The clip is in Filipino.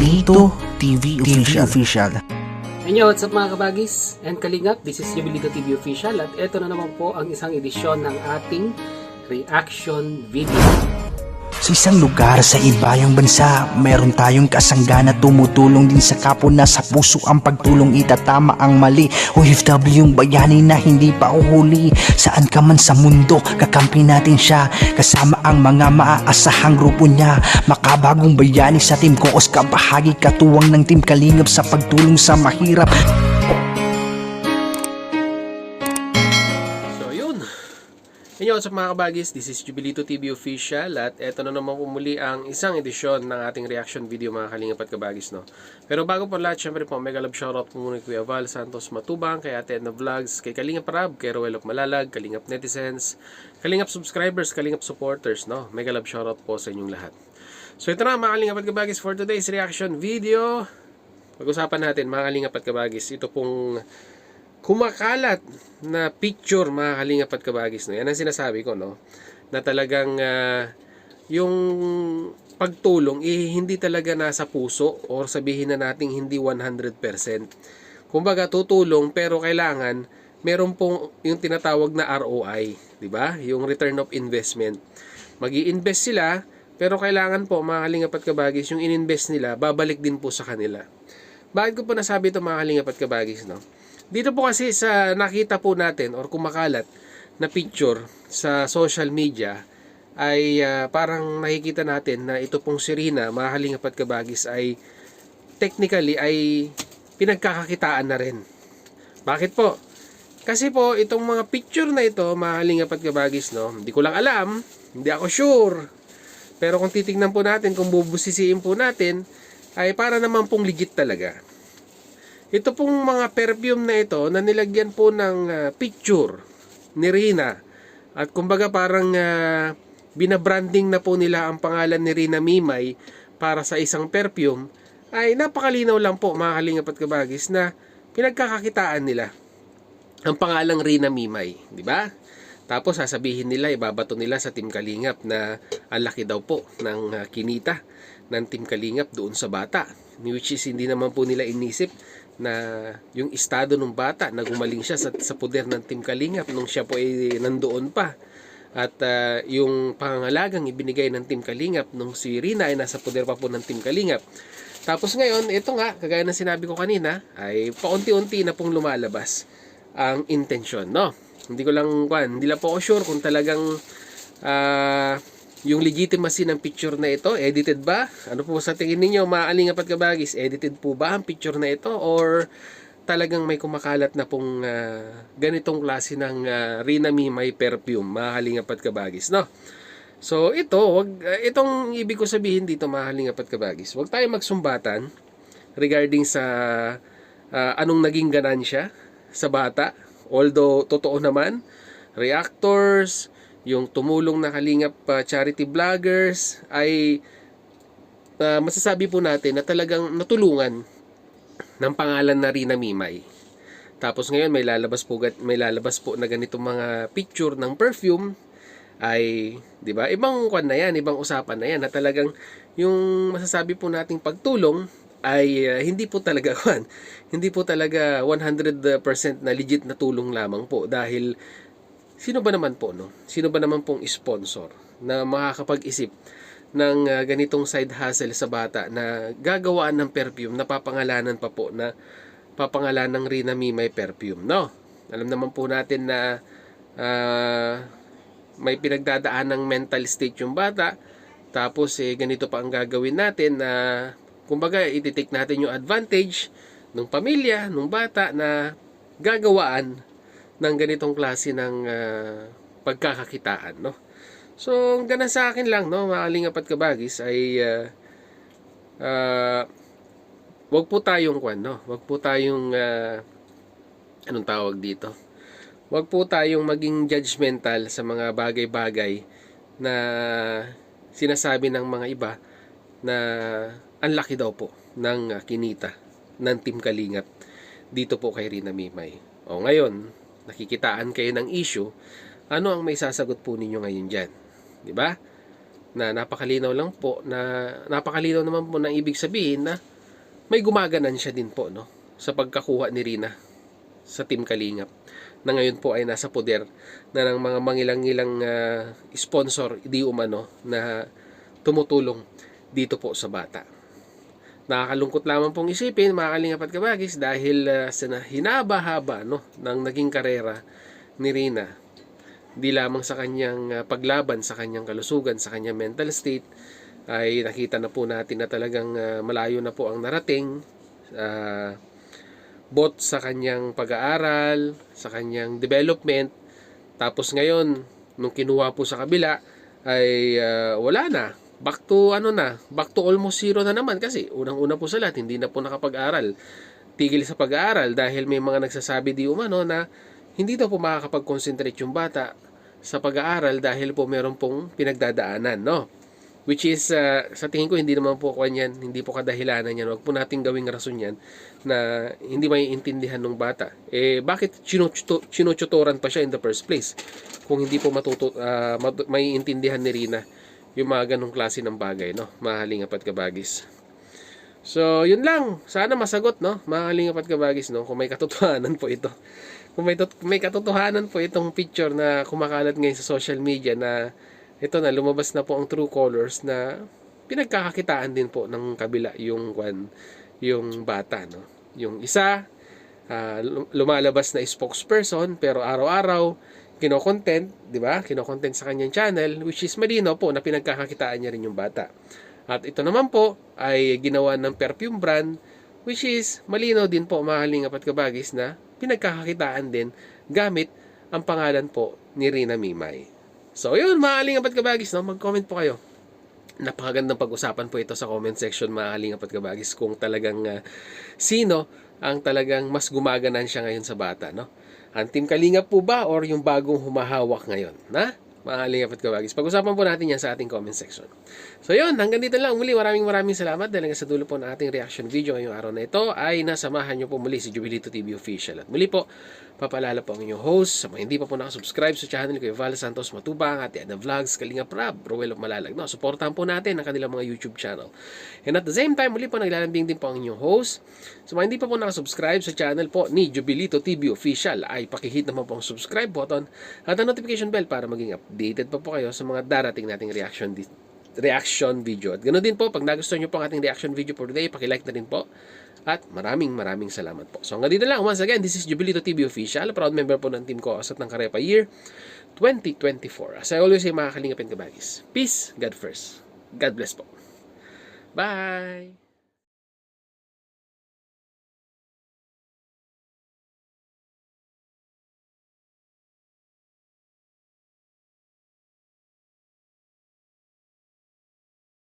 Jubilito TV Official. And yo, what's up mga kabagis and kalingap? This is Jubilito TV Official at ito na naman po ang isang edisyon ng ating reaction video. Sa isang lugar sa ibayang bansa, meron tayong kasangga na tumutulong din sa kapwa na sa puso ang pagtulong itatama ang mali. OFW yung bayani na hindi pa uhuli. Saan ka man sa mundo, kakampi natin siya. Kasama ang mga maaasahang grupo niya. Makabagong bayani sa Team Koos, kabahagi katuwang ng Team Kalingap sa pagtulong sa mahirap. Inyo, what's up mga kabagis? This is Jubilito TV Official at eto na naman po muli ang isang edisyon ng ating reaction video mga kalingap at kabagis, no? Pero bago po lahat, syempre po, mega love shoutout po muna kay Kuya Val Santos Matubang, kay Ate Edna Vlogs, kay Kalingap Rab, kay Roel of Malalag, Kalingap Netizens, Kalingap subscribers, Kalingap supporters, no? Mega love shoutout po sa inyong lahat. So ito na mga kalingap at kabagis for today's reaction video. Pag-usapan natin mga kalingap at kabagis, ito pong kumakalat na picture mga kalingap at kabagis, no? Yan ang sinasabi ko, no? Na talagang yung pagtulong hindi talaga nasa puso or sabihin na nating hindi 100%. Kumbaga tutulong pero kailangan meron pong yung tinatawag na ROI, di ba? Yung return of investment. Magi-invest sila pero kailangan po mga kalingap at kabagis yung ininvest nila babalik din po sa kanila. Bakit ko po nasabi ito mga kalingap at kabagis, no? Dito po kasi sa nakita po natin or kumakalat na picture sa social media ay parang nakikita natin na ito pong si Rina, mga kalingap at kabagis, ay technically ay pinagkakakitaan na rin. Bakit po? Kasi po itong mga picture na ito, mga kalingap at kabagis, no? Hindi ko lang alam, hindi ako sure. Pero kung titignan po natin, kung bubusisiin po natin, ay para naman pong legit talaga. Ito pong mga perfume na ito na nilagyan po ng picture ni Rina. At kumbaga parang binabranding na po nila ang pangalan ni Rina Mimay para sa isang perfume, ay napakalinaw lang po mga kalingap at kabagis na pinagkakakitaan nila ang pangalang Rina Mimay, di ba? Tapos sasabihin nila, ibabato nila sa Team Kalingap na ang laki daw po ng kinita ng Team Kalingap doon sa bata, which is hindi naman po nila inisip na yung estado ng bata na gumaling siya sa poder ng Team Kalingap nung siya po ay nandoon pa, at yung pangangalagang ibinigay ng Team Kalingap nung si Rina ay nasa poder pa po ng Team Kalingap. Tapos ngayon, ito nga, kagaya ng sinabi ko kanina, ay paunti-unti na pong lumalabas ang intensyon, no? Hindi lang po ako sure kung talagang yung legitimacy ng picture na ito, edited ba? Ano po sa tingin ninyo, mga kalingap at kabagis? Edited po ba ang picture na ito? Or talagang may kumakalat na pong ganitong klase ng Rina Mimay perfume, mga kalingap at kabagis, no? So ito, itong ibig ko sabihin dito, mga kalingap at kabagis, huwag tayo magsumbatan regarding sa anong naging ganansya sa bata. Although, totoo naman, reactors, yung tumulong na kalingap charity vloggers ay masasabi po natin na talagang natulungan ng pangalan na Rina Mimay. Tapos ngayon may lalabas po na ganitong mga picture ng perfume ay, 'di ba? Ibang kwan na 'yan, ibang usapan na 'yan na talagang yung masasabi po nating pagtulong ay hindi po talaga 100% na legit na tulong lamang po, dahil sino ba naman po, no? Sino ba naman pong sponsor na makakapag-isip ng ganitong side hustle sa bata na gagawaan ng perfume na papangalanan pa po na papangalan ng Rina Mimay perfume, no? Alam naman po natin na may pinagdadaan ng mental state yung bata, tapos ganito pa ang gagawin natin na kumbaga iti-take natin yung advantage ng pamilya, ng bata na gagawaan ng ganitong klase ng pagkakakitaan, no? So, ganun sa akin lang, no, mga kalingap at kabagis, ay wag po tayong wag po tayong anong tawag dito? Wag po tayong maging judgmental sa mga bagay-bagay na sinasabi ng mga iba na ang laki daw po ng kinita ng Team Kalingap dito po kay Rina Mimay. O ngayon, nakikitaan kayo ng issue, ano ang may sasagot po ninyo ngayon dyan? 'Di ba? Na napakalinaw lang po, na napakalinaw naman po ng ibig sabihin na may gumaganan siya din po, no, sa pagkakuha ni Rina sa Team Kalingap, na ngayon po ay nasa poder na ng mga mangilang-ilang sponsor, di umano, na tumutulong dito po sa bata. Nakakalungkot lamang pong isipin, mga kalingap at kabagis, dahil sa hinaba-haba, no, ng naging karera ni Rina, di lamang sa kanyang paglaban sa kanyang kalusugan, sa kanyang mental state, ay nakita na po natin na talagang malayo na po ang narating, both sa kanyang pag-aaral, sa kanyang development. Tapos ngayon, nung kinuha po sa kabila, ay wala na. Back to almost zero na naman, kasi unang-una po sa lahat, hindi na po nakapag-aral. Tigil sa pag-aaral dahil may mga nagsasabi di umano na hindi daw po makakapag-concentrate yung bata sa pag-aaral dahil po meron pong pinagdadaanan, no? Which is, sa tingin ko, hindi naman po kanyan, hindi po kadahilanan yan. Huwag po natin gawing rason yan na hindi maiintindihan ng bata. Bakit sinututoran pa siya in the first place? Kung hindi po maiintindihan ni Rina yung mga ganong klase ng bagay, no? Mahalingap at kabagis. So, yun lang. Sana masagot, no? Mahalingap at kabagis, no? Kung may katotohanan po ito. Kung may katotohanan po itong picture na kumakalat ngayon sa social media na ito na, lumabas na po ang true colors na pinagkakakitaan din po ng kabila yung bata, no? Yung isa, lumalabas na spokesperson, pero araw-araw, kino-content, di ba? Kino-content sa kanyang channel, which is malino po na pinagkakakitaan niya rin yung bata. At ito naman po, ay ginawa ng perfume brand, which is malino din po, mahalingap at kabagis, na pinagkakakitaan din gamit ang pangalan po ni Rina Mimay. So, yun, mga kalingap at kabagis, no? Mag-comment po kayo. Napakagandang pag-usapan po ito sa comment section, mga kalingap at kabagis, kung talagang sino ang talagang mas gumaganan siya ngayon sa bata, no? Ang Team Kalingap po ba or yung bagong humahawak ngayon, na? Mga kalingap at kabagis. Pag-usapan po natin yan sa ating comment section. So, yun, hanggang dito lang. Muli, maraming salamat dahil sa dulo po ng ating reaction video ngayong araw na ito ay nasamahan nyo po muli si Jubilito TV Official. At muli po, papalala po ang inyong host. Sa mga hindi pa po nakasubscribe sa channel ko, Val Santos Matubang, Ate Ana Vlogs, Kalingap Rab, Roel of Malalag. No, supportahan po natin ang kanilang mga YouTube channel. And at the same time, muli po naglalambing din po ang inyong host. Sa mga hindi pa po nakasubscribe sa channel po ni Jubilito TV Official, ay pakihit naman po ang subscribe button at ang notification bell para maging updated pa po kayo sa mga darating nating reaction video. At ganoon din po, pag nagustuhan nyo po ang ating reaction video for today, pakilike na rin po. At maraming salamat po. So hanggang dito lang. Once again, this is Jubilito TV Official, proud member po ng team ko Asat ng Karepa Year 2024. As I always say, mga kalingap and kabagis, peace, God first. God bless po. Bye!